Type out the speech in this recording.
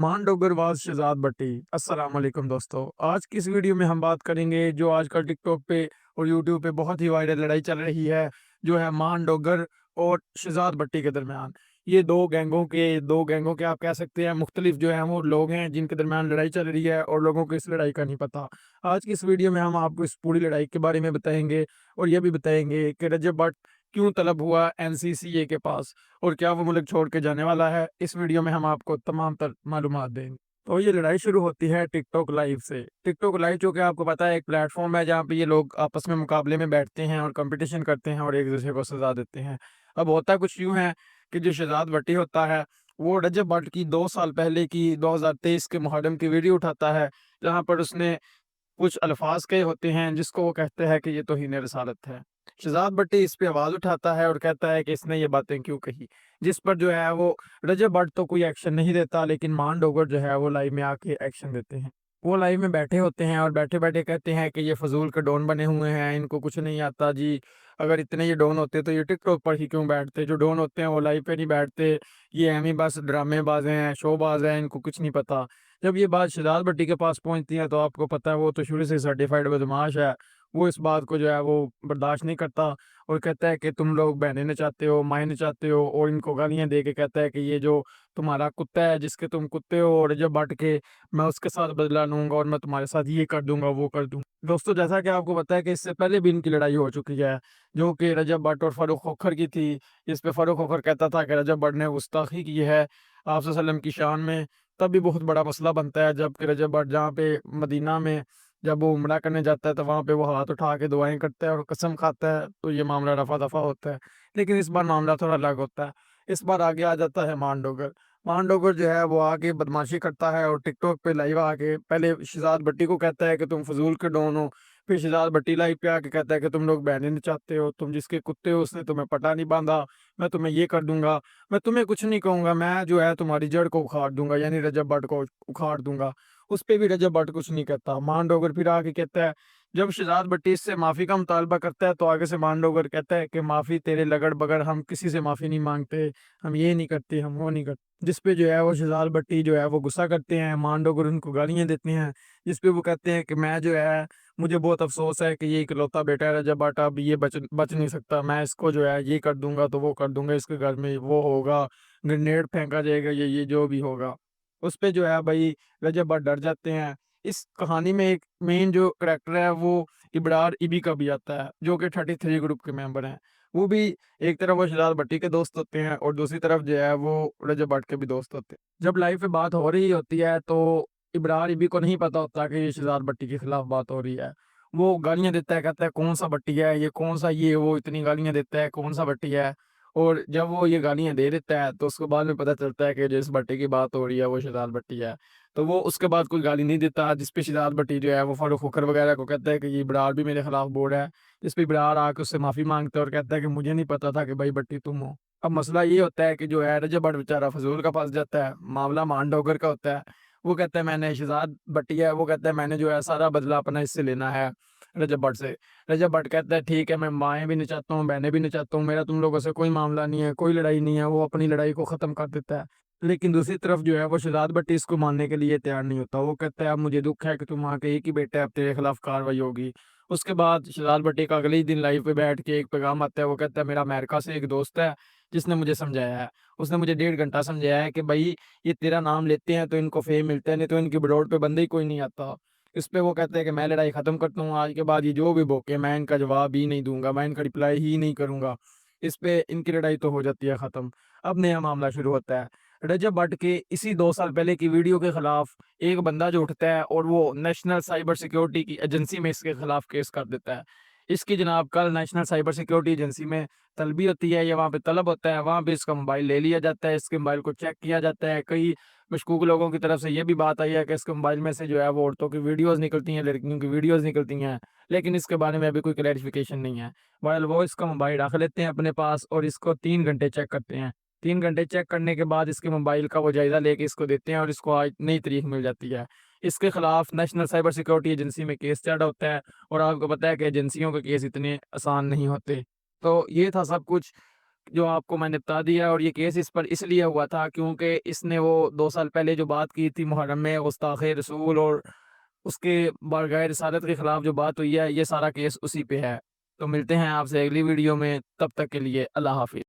मान डोगरवाज शहजाद भट्टी। अस्सलाम वालेकुम दोस्तों। आज की इस वीडियो में हम बात करेंगे जो आजकल टिकटॉक पे और यूट्यूब पे बहुत ही वायरल लड़ाई चल रही है, जो है मान डोगर और शहजाद भट्टी के दरमियान। ये दो गैंगों के आप कह सकते हैं मुख्तलिफ जो है वो लोग हैं जिनके दरमियान लड़ाई चल रही है और लोगों को इस लड़ाई का नहीं पता। आज की इस वीडियो में हम आपको इस पूरी लड़ाई के बारे में बताएंगे और ये भी बताएंगे कि रजब भट्ट क्यों तलब हुआ एनसीसीए के पास और क्या वो मुल्क छोड़ के जाने वाला है। इस वीडियो में हम आपको तमाम तर मालूमात देंगे। तो ये लड़ाई शुरू होती है टिकटॉक लाइव से। टिकटॉक लाइव जो कि आपको पता है एक प्लेटफॉर्म है जहाँ पे ये लोग आपस में मुकाबले में बैठते हैं और कंपटीशन करते हैं और एक दूसरे को सजा देते हैं। अब होता कुछ यूँ है कि जो शहजाद भट्टी होता है वो रजब भट्ट की 2 साल पहले की 2023 के मुहर्रम की वीडियो उठाता है, जहाँ पर उसने कुछ अल्फाज कहे होते हैं जिसको वो कहते हैं कि ये तौहीन रिसालत है। शहजाद भट्टी इस पे आवाज़ उठाता है और कहता है कि इसने ये बातें क्यों कही, जिस पर जो है वो रजब भट्ट तो कोई एक्शन नहीं देता, लेकिन मान डोगर जो है वो लाइव में आके एक्शन देते हैं। वो लाइव में बैठे होते हैं और बैठे-बैठे कहते हैं कि ये फ़ज़ूल के डॉन बने हुए हैं, इनको कुछ नहीं आता जी। अगर इतने ये डॉन होते तो ये टिकटॉक पर ही क्यों बैठते? जो डॉन होते हैं वो लाइव पे नहीं बैठते, ये एवें ही बस ड्रामेबाज़ हैं, शोबाज़ हैं, इनको कुछ नहीं पता। जब ये बात शहजाद भट्टी के पास पहुँचती है तो आपको पता है वो तो शुरू से सर्टिफ़ाइड बदमाश है। वो इस बात को जो है वो बर्दाश्त नहीं करता और कहता है कि तुम लोग बहनें नचाते हो, माएँ नचाते हो, और इनको गालियाँ दे के कहता है कि ये जो तुम्हारा कुत्ता है जिसके तुम कुत्ते हो और रजब भट्ट के, मैं उसके साथ बदला लूँगा और मैं तुम्हारे साथ ये कर दूँगा, वो कर दूँ। दोस्तों, जैसा कि आपको पता है कि इससे पहले भी इनकी लड़ाई हो चुकी है, जो कि रजब भट्ट और फ़ारूक खोखर की थी। इस पे फ़ारूक खोखर कहता था कि रजब भट्ट ने गुस्ताखी की है आप सल्लल्लाहु अलैहि वसल्लम की शान में। तब भी बहुत बड़ा मसला बनता है जब कि रजब भट्ट जहाँ पे मदीना में जब वो उम्रा करने जाता है तो वहाँ पे वो हाथ उठा के दुआएँ करता है और कसम खाता है, तो ये मामला रफ़ा-दफ़ा होता है। लेकिन इस बार मामला थोड़ा अलग होता है। इस बार आगे आ जाता है मान डोगर। मान डोगर जो है वो आके बदमाशी करता है और टिकटॉक पे लाइव आके पहले शहजाद भट्टी को कहता है कि तुम फ़ज़ूल के डॉन हो। फिर शहजाद भट्टी लाइव पे आके कहता है कि तुम लोग बहनें नचाते हो, तुम जिसके कुत्ते हो उसने तुम्हें पटा नहीं बाँधा, मैं तुम्हें ये कर दूँगा। मैं तुम्हें कुछ नहीं कहूँगा, मैं जो है तुम्हारी जड़ को उखाड़ दूँगा, यानी रजब भट्ट को उखाड़ दूँगा। उस पे भी रजब भट्ट कुछ नहीं कहता। मान डोगर फिर आके कहता है, जब शहजाद भट्टी इससे माफ़ी का मुतालबा करता है तो आगे से मान डोगर कहता है कि माफ़ी तेरे लगड़-बगड़, हम किसी से माफ़ी नहीं माँगते, हम ये नहीं करते, हम वो नहीं करते। जिस पे जो है वो शहजाद भट्टी जो है वो गुस्सा करते हैं, मान डोगर उनको गालियाँ देते हैं, जिस पे वो कहते हैं कि मैं जो है, मुझे बहुत अफ़सोस है कि ये इकलौता बेटा है रजब भट्ट, अब ये बच बच नहीं सकता। मैं इसको जो है ये कर दूँगा तो वो कर दूँगा, इसके घर में वो होगा, ग्रेनेड फेंका जाएगा, ये जो भी होगा। उस पे जो है भई रजब भट्ट डर जाते हैं। इस कहानी में एक मेन जो करैक्टर है वो इब्रार ईबी का भी आता है, जो कि 33 ग्रुप के मेंबर हैं। वो भी एक तरफ वो शहजाद भट्टी के दोस्त होते हैं और दूसरी तरफ जो है वो रजब भट्ट के भी दोस्त होते हैं। जब लाइव पे बात हो रही होती है तो इब्रार ईबी को नहीं पता होता कि ये शहजाद भट्टी के खिलाफ बात हो रही है। वो गालियाँ देता है, कहता है कौन-सा भट्टी है, ये कौन-सा ये वो, इतनी गालियाँ देता है, कौन-सा भट्टी है। और जब वो ये गालियाँ दे देता है तो उसको बाद में पता चलता है कि जिस भट्टी की बात हो रही है वो शहजाद भट्टी है। तो वो उसके बाद कोई गाली नहीं देता, जिस पे शहजाद भट्टी जो है वो फारूक खोखर वगैरह को कहता है कि ये इब्रार भी मेरे खिलाफ बोल रहा है। जिस पे इब्रार आके उससे माफ़ी माँगता है और कहता है कि मुझे नहीं पता था कि भाई भट्टी तुम हो। अब मसला ये होता है कि जो है रजब भट्ट बेचारा फ़ज़ूल का फँस जाता है, मामला मान डोगर का होता है। वो कहता है मैंने शहजाद भट्टी है, वो कहता है मैंने जो है सारा बदला अपना इससे लेना है रजब भट्ट से। रजब भट्ट कहता है ठीक है, मैं माएँ भी नचाता हूँ, बहनें भी नचाता हूँ, मेरा तुम लोगों से कोई मामला नहीं है, कोई लड़ाई नहीं है। वो अपनी लड़ाई को ख़त्म कर देता है। लेकिन दूसरी तरफ जो है वो शहजाद भट्टी इसको मानने के लिए तैयार नहीं होता। वो कहता है अब मुझे दुःख है कि तुम वहाँ के एक ही बेटा है, अब तेरे खिलाफ कार्रवाई होगी। उसके बाद शहजाद भट्टी का अगले ही दिन लाइव पे बैठ के एक पैगाम आता है। वो कहता है मेरा अमेरिका से एक दोस्त है जिसने मुझे समझाया है। उसने मुझे 1.5 घंटा समझाया है कि भई ये तेरा नाम लेते हैं तो इनको फ़ेम मिलता है, नहीं तो इनकी बड़ौर पे बंदे ही कोई नहीं आता। इस पे वो कहते हैं कि मैं लड़ाई ख़त्म करता हूँ, आज के बाद ये जो भी भौंके मैं इनका जवाब ही नहीं दूँगा, मैं इनका रिप्लाई ही नहीं करूँगा। इस पे इनकी लड़ाई तो हो जाती है ख़त्म। अब नया मामला शुरू होता है। रजब भट्ट के इसी 2 साल पहले की वीडियो के खिलाफ एक बंदा जो उठता है और वो नेशनल साइबर सिक्योरिटी की एजेंसी में इसके खिलाफ केस कर देता है। इसकी जनाब कल नेशनल साइबर सिक्योरिटी एजेंसी में तलबी होती है या वहाँ पे तलब होता है, वहाँ पे इसका मोबाइल ले लिया जाता है, इसके मोबाइल को चेक किया जाता है। कई मशकूक लोगों की तरफ से ये भी बात आई है कि इसके मोबाइल में से जो है वो औरतों की वीडियोज़ निकलती हैं, लड़कियों की वीडियोज़ निकलती हैं, लेकिन इसके बारे में अभी कोई क्लैरिफ़िकेशन नहीं है। बहरहाल वो इसका मोबाइल रख लेते हैं अपने पास और इसको 3 घंटे चेक करते हैं। 3 घंटे चेक करने के बाद इसके मोबाइल का वो जायज़ा लेके इसको देते हैं और इसको आज नई तारीख मिल जाती है। इसके खिलाफ नेशनल साइबर सिक्योरिटी एजेंसी में केस चढ़ा होता है और आपको पता है कि एजेंसियों के केस इतने आसान नहीं होते। तो ये था सब कुछ जो आपको मैंने बता दिया, और ये केस इस पर इसलिए हुआ था क्योंकि इसने वो 2 साल पहले जो बात की थी मुहर्रम में गुस्ताखे रसूल और उसके बारगाह रिसालत के खिलाफ जो बात हुई है, ये सारा केस उसी पे है। तो मिलते हैं आपसे अगली वीडियो में, तब तक के लिए अल्लाह हाफ़िज़।